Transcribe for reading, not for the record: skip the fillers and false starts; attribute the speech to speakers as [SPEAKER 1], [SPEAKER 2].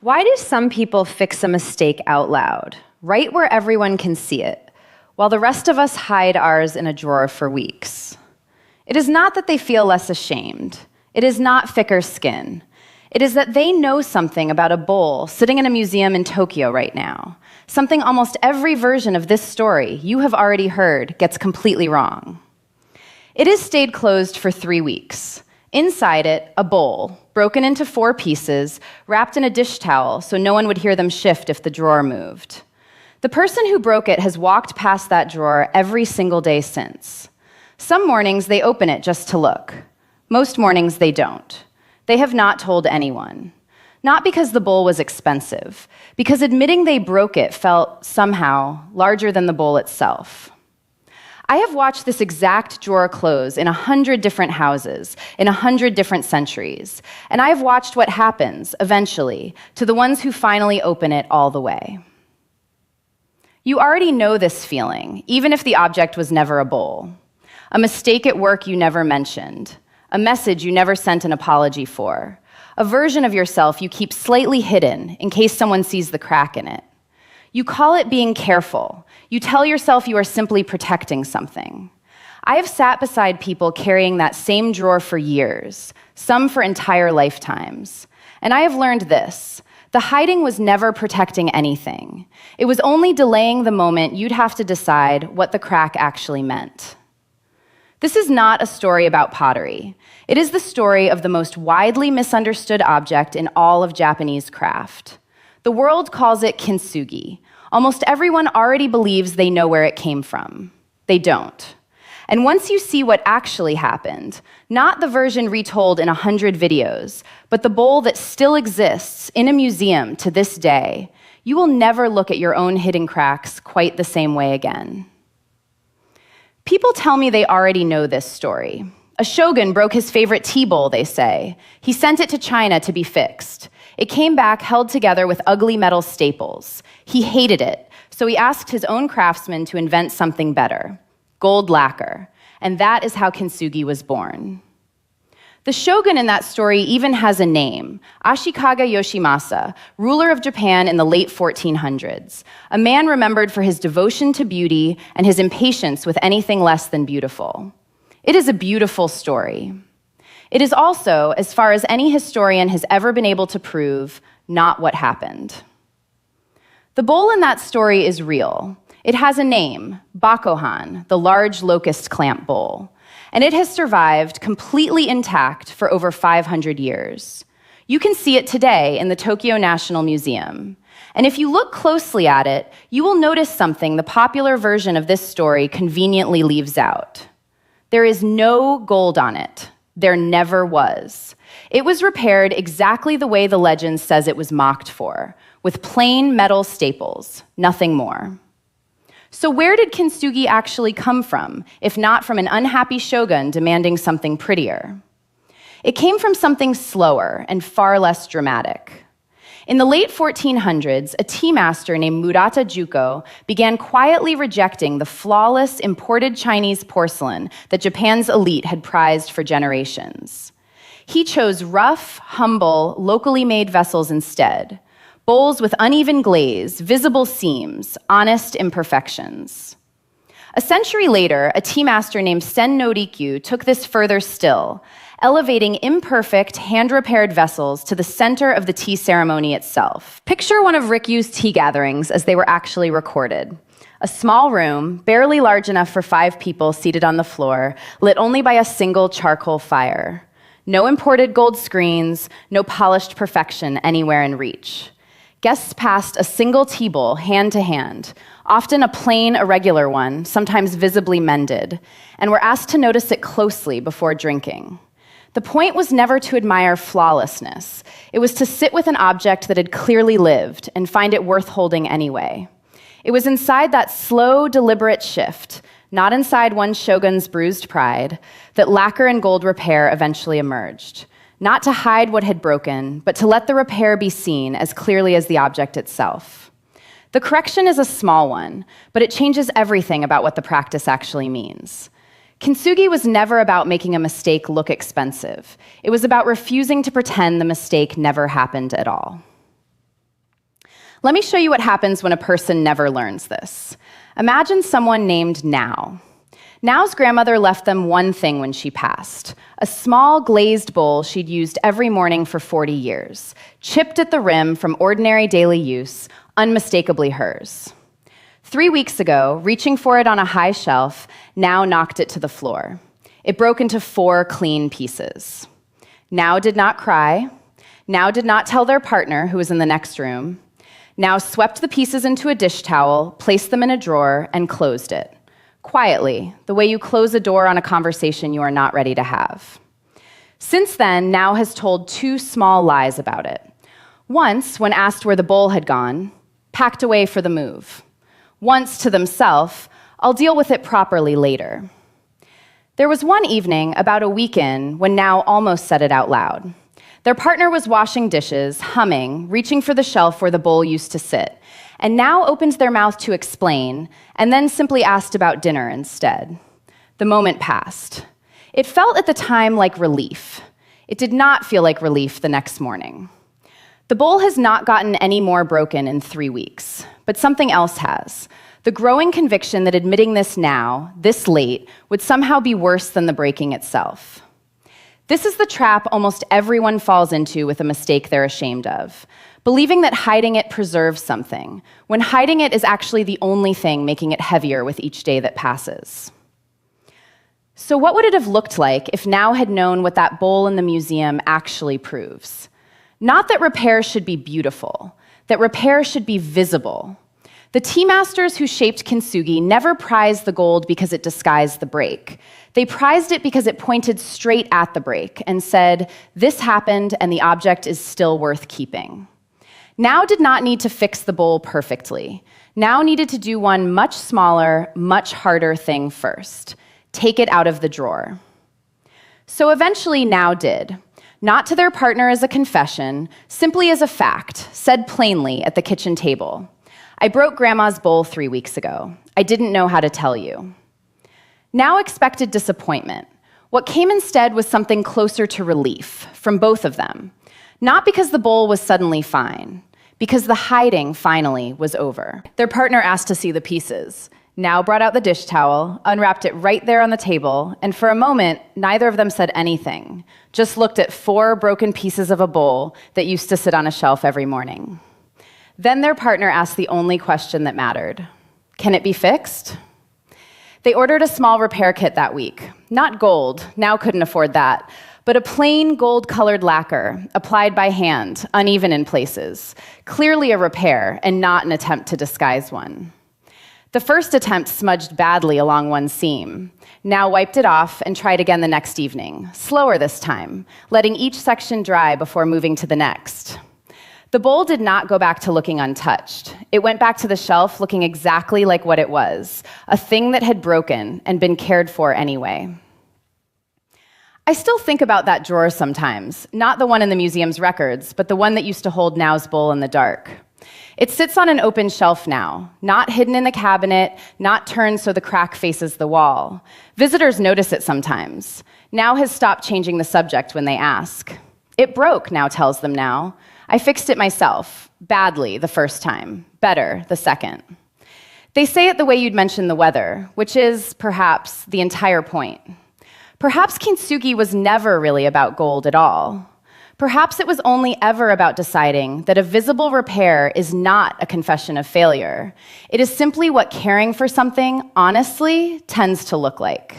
[SPEAKER 1] Why do some people fix a mistake out loud, right where everyone can see it, while the rest of us hide ours in a drawer for weeks? It is not that they feel less ashamed. It is not thicker skin. It is that they know something about a bowl sitting in a museum in Tokyo right now, something almost every version of this story you have already heard gets completely wrong. It has stayed closed for 3 weeks. Inside it, a bowl, broken into 4 pieces, wrapped in a dish towel so no one would hear them shift if the drawer moved. The person who broke it has walked past that drawer every single day since. Some mornings they open it just to look. Most mornings they don't. They have not told anyone. Not because the bowl was expensive, because admitting they broke it felt, somehow, larger than the bowl itself. I have watched this exact drawer close in 100 different houses, in 100 different centuries, and I have watched what happens, eventually, to the ones who finally open it all the way. You already know this feeling, even if the object was never a bowl. A mistake at work you never mentioned, a message you never sent an apology for, a version of yourself you keep slightly hidden in case someone sees the crack in it. You call it being careful. You tell yourself you are simply protecting something. I have sat beside people carrying that same drawer for years, some for entire lifetimes. And I have learned this: the hiding was never protecting anything. It was only delaying the moment you'd have to decide what the crack actually meant. This is not a story about pottery. It is the story of the most widely misunderstood object in all of Japanese craft. The world calls it kintsugi. Almost everyone already believes they know where it came from. They don't. And once you see what actually happened, not the version retold in 100 videos, but the bowl that still exists in a museum to this day, you will never look at your own hidden cracks quite the same way again. People tell me they already know this story. A shogun broke his favorite tea bowl, they say. He sent it to China to be fixed. It came back held together with ugly metal staples. He hated it, so he asked his own craftsman to invent something better: gold lacquer. And that is how kintsugi was born. The shogun in that story even has a name: Ashikaga Yoshimasa, ruler of Japan in the late 1400s, a man remembered for his devotion to beauty and his impatience with anything less than beautiful. It is a beautiful story. It is also, as far as any historian has ever been able to prove, not what happened. The bowl in that story is real. It has a name: Bakohan, the large locust clamp bowl. And it has survived completely intact for over 500 years. You can see it today in the Tokyo National Museum. And if you look closely at it, you will notice something the popular version of this story conveniently leaves out. There is no gold on it. There never was. It was repaired exactly the way the legend says it was mocked for, with plain metal staples, nothing more. So where did kintsugi actually come from, if not from an unhappy shogun demanding something prettier? It came from something slower and far less dramatic. In the late 1400s, a tea master named Murata Juko began quietly rejecting the flawless imported Chinese porcelain that Japan's elite had prized for generations. He chose rough, humble, locally made vessels instead: bowls with uneven glaze, visible seams, honest imperfections. A century later, a tea master named Sen no Rikyu took this further still, elevating imperfect, hand-repaired vessels to the center of the tea ceremony itself. Picture one of Rikyu's tea gatherings as they were actually recorded. A small room, barely large enough for 5 people seated on the floor, lit only by a single charcoal fire. No imported gold screens, no polished perfection anywhere in reach. Guests passed a single tea bowl hand to hand, often a plain, irregular one, sometimes visibly mended, and were asked to notice it closely before drinking. The point was never to admire flawlessness. It was to sit with an object that had clearly lived and find it worth holding anyway. It was inside that slow, deliberate shift, not inside one shogun's bruised pride, that lacquer and gold repair eventually emerged. Not to hide what had broken, but to let the repair be seen as clearly as the object itself. The correction is a small one, but it changes everything about what the practice actually means. Kintsugi was never about making a mistake look expensive. It was about refusing to pretend the mistake never happened at all. Let me show you what happens when a person never learns this. Imagine someone named Now. Now's grandmother left them one thing when she passed, a small glazed bowl she'd used every morning for 40 years, chipped at the rim from ordinary daily use, unmistakably hers. 3 weeks ago, reaching for it on a high shelf, Now knocked it to the floor. It broke into 4 clean pieces. Now did not cry. Now did not tell their partner, who was in the next room. Now swept the pieces into a dish towel, placed them in a drawer, and closed it. Quietly, the way you close a door on a conversation you are not ready to have. Since then, Now has told 2 small lies about it. Once, when asked where the bowl had gone, packed away for the move. Once to themselves, I'll deal with it properly later. There was one evening, about a week in, when Now almost said it out loud. Their partner was washing dishes, humming, reaching for the shelf where the bowl used to sit, and Now opened their mouth to explain, and then simply asked about dinner instead. The moment passed. It felt at the time like relief. It did not feel like relief the next morning. The bowl has not gotten any more broken in 3 weeks, but something else has. The growing conviction that admitting this now, this late, would somehow be worse than the breaking itself. This is the trap almost everyone falls into with a mistake they're ashamed of, believing that hiding it preserves something, when hiding it is actually the only thing making it heavier with each day that passes. So what would it have looked like if Now had known what that bowl in the museum actually proves? Not that repair should be beautiful, that repair should be visible. The tea masters who shaped Kintsugi never prized the gold because it disguised the break. They prized it because it pointed straight at the break and said, "This happened and the object is still worth keeping." Now did not need to fix the bowl perfectly. Now needed to do one much smaller, much harder thing first. Take it out of the drawer. So eventually Now did. Not to their partner as a confession, simply as a fact, said plainly at the kitchen table. "I broke Grandma's bowl 3 weeks ago. I didn't know how to tell you." Now expected disappointment. What came instead was something closer to relief from both of them. Not because the bowl was suddenly fine, because the hiding finally was over. Their partner asked to see the pieces. Now brought out the dish towel, unwrapped it right there on the table, and for a moment, neither of them said anything, just looked at 4 broken pieces of a bowl that used to sit on a shelf every morning. Then their partner asked the only question that mattered. Can it be fixed? They ordered a small repair kit that week. Not gold, Now couldn't afford that, but a plain gold-colored lacquer, applied by hand, uneven in places. Clearly a repair, and not an attempt to disguise one. The first attempt smudged badly along one seam. Now wiped it off and tried again the next evening, slower this time, letting each section dry before moving to the next. The bowl did not go back to looking untouched. It went back to the shelf looking exactly like what it was, a thing that had broken and been cared for anyway. I still think about that drawer sometimes, not the one in the museum's records, but the one that used to hold Now's bowl in the dark. It sits on an open shelf now, not hidden in the cabinet, not turned so the crack faces the wall. Visitors notice it sometimes. Now has stopped changing the subject when they ask. It broke, Now tells them now. I fixed it myself, badly the first time, better the second. They say it the way you'd mention the weather, which is, perhaps, the entire point. Perhaps Kintsugi was never really about gold at all. Perhaps it was only ever about deciding that a visible repair is not a confession of failure. It is simply what caring for something, honestly, tends to look like.